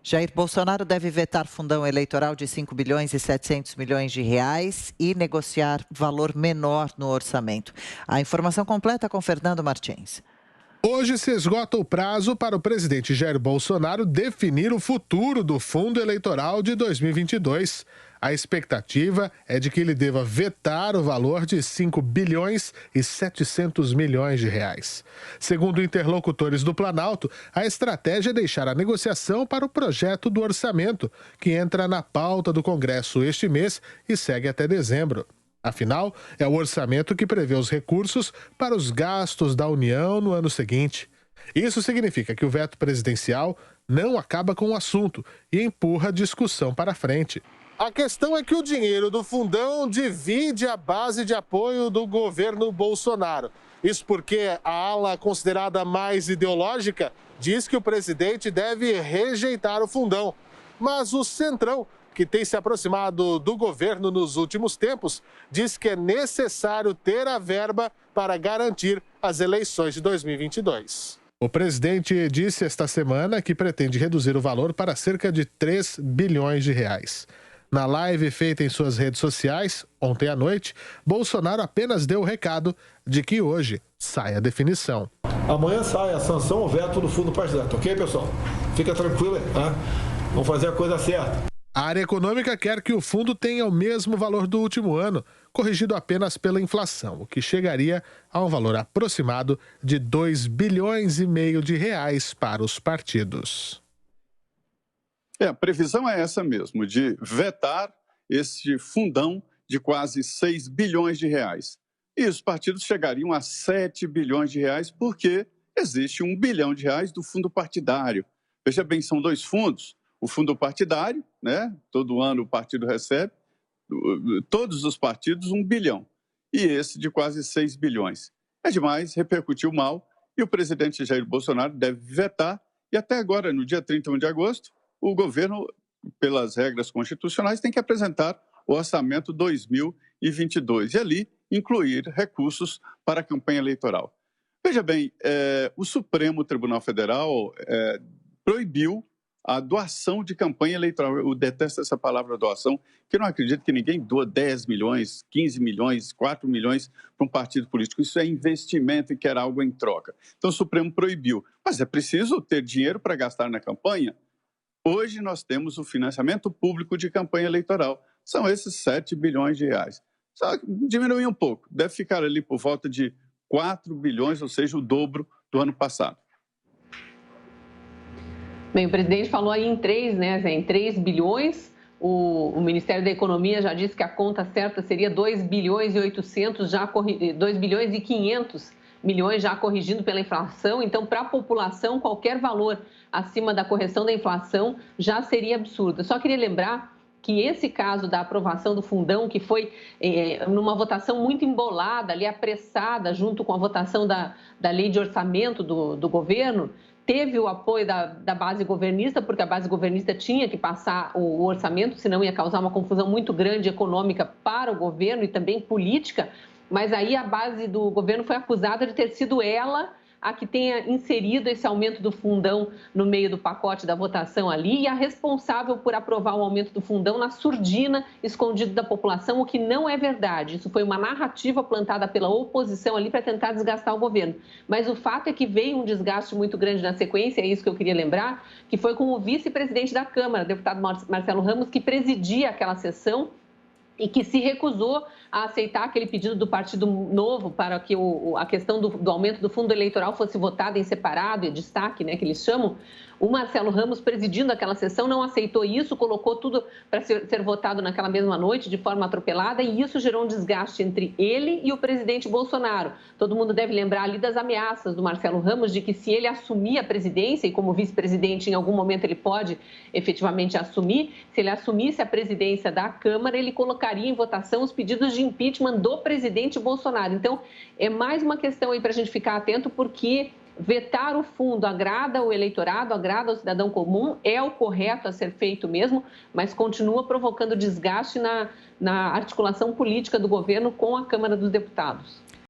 Jair Bolsonaro deve vetar fundão eleitoral de 5 bilhões e 700 milhões de reais e negociar valor menor no orçamento. A informação completa com Fernando Martins. Hoje se esgota o prazo para o presidente Jair Bolsonaro definir o futuro do fundo eleitoral de 2022. A expectativa é de que ele deva vetar o valor de 5 bilhões e 700 milhões de reais. Segundo interlocutores do Planalto, a estratégia é deixar a negociação para o projeto do orçamento, que entra na pauta do Congresso este mês e segue até dezembro. Afinal, é o orçamento que prevê os recursos para os gastos da União no ano seguinte. Isso significa que o veto presidencial não acaba com o assunto e empurra a discussão para frente. A questão é que o dinheiro do fundão divide a base de apoio do governo Bolsonaro. Isso porque a ala considerada mais ideológica diz que o presidente deve rejeitar o fundão. Mas o Centrão, que tem se aproximado do governo nos últimos tempos, diz que é necessário ter a verba para garantir as eleições de 2022. O presidente disse esta semana que pretende reduzir o valor para cerca de 3 bilhões de reais. Na live feita em suas redes sociais, ontem à noite, Bolsonaro apenas deu o recado de que hoje sai a definição. Amanhã sai a sanção ou veto do fundo partidário, ok, pessoal? Fica tranquilo, tá? Vamos fazer a coisa certa. A área econômica quer que o fundo tenha o mesmo valor do último ano, corrigido apenas pela inflação, o que chegaria a um valor aproximado de 2 bilhões e meio de reais para os partidos. A previsão é essa mesmo, de vetar esse fundão de quase 6 bilhões de reais. E os partidos chegariam a 7 bilhões de reais porque existe 1 bilhão de reais do fundo partidário. Veja bem, são dois fundos. O fundo partidário, né? Todo ano o partido recebe, todos os partidos 1 bilhão. E esse de quase 6 bilhões. É demais, repercutiu mal e o presidente Jair Bolsonaro deve vetar. E até agora, no dia 31 de agosto, o governo, pelas regras constitucionais, tem que apresentar o orçamento 2022 e ali incluir recursos para a campanha eleitoral. Veja bem, o Supremo Tribunal Federal proibiu a doação de campanha eleitoral. Eu detesto essa palavra doação, que eu não acredito que ninguém doa 10 milhões, 15 milhões, 4 milhões para um partido político. Isso é investimento e quer algo em troca. Então o Supremo proibiu. Mas é preciso ter dinheiro para gastar na campanha. Hoje nós temos o financiamento público de campanha eleitoral. São esses 7 bilhões de reais. Só diminuir um pouco. Deve ficar ali por volta de 4 bilhões, ou seja, o dobro do ano passado. Bem, o presidente falou aí em 3, né, Zé, em 3 bilhões. O Ministério da Economia já disse que a conta certa seria 2 bilhões e 800, 2 bilhões e 500 milhões já corrigindo pela inflação. Então, para a população, qualquer valor acima da correção da inflação já seria absurdo. Eu só queria lembrar que esse caso da aprovação do fundão, que foi numa votação muito embolada, ali apressada, junto com a votação da lei de orçamento do governo, teve o apoio da base governista, porque a base governista tinha que passar o orçamento, senão ia causar uma confusão muito grande econômica para o governo e também política. Mas aí a base do governo foi acusada de ter sido ela a que tenha inserido esse aumento do fundão no meio do pacote da votação ali e a responsável por aprovar o aumento do fundão na surdina, escondido da população, o que não é verdade. Isso foi uma narrativa plantada pela oposição ali para tentar desgastar o governo. Mas o fato é que veio um desgaste muito grande na sequência, é isso que eu queria lembrar, que foi com o vice-presidente da Câmara, deputado Marcelo Ramos, que presidia aquela sessão e que se recusou a aceitar aquele pedido do Partido Novo para que a questão do aumento do fundo eleitoral fosse votada em separado e destaque, né, que eles chamam. O Marcelo Ramos, presidindo aquela sessão, não aceitou isso, colocou tudo para ser votado naquela mesma noite, de forma atropelada, e isso gerou um desgaste entre ele e o presidente Bolsonaro. Todo mundo deve lembrar ali das ameaças do Marcelo Ramos de que se ele assumir a presidência, e como vice-presidente em algum momento ele pode efetivamente assumir, se ele assumisse a presidência da Câmara, ele colocaria em votação os pedidos de impeachment do presidente Bolsonaro. Então, é mais uma questão aí para a gente ficar atento, porque vetar o fundo agrada o eleitorado, agrada o cidadão comum, é o correto a ser feito mesmo, mas continua provocando desgaste na articulação política do governo com a Câmara dos Deputados.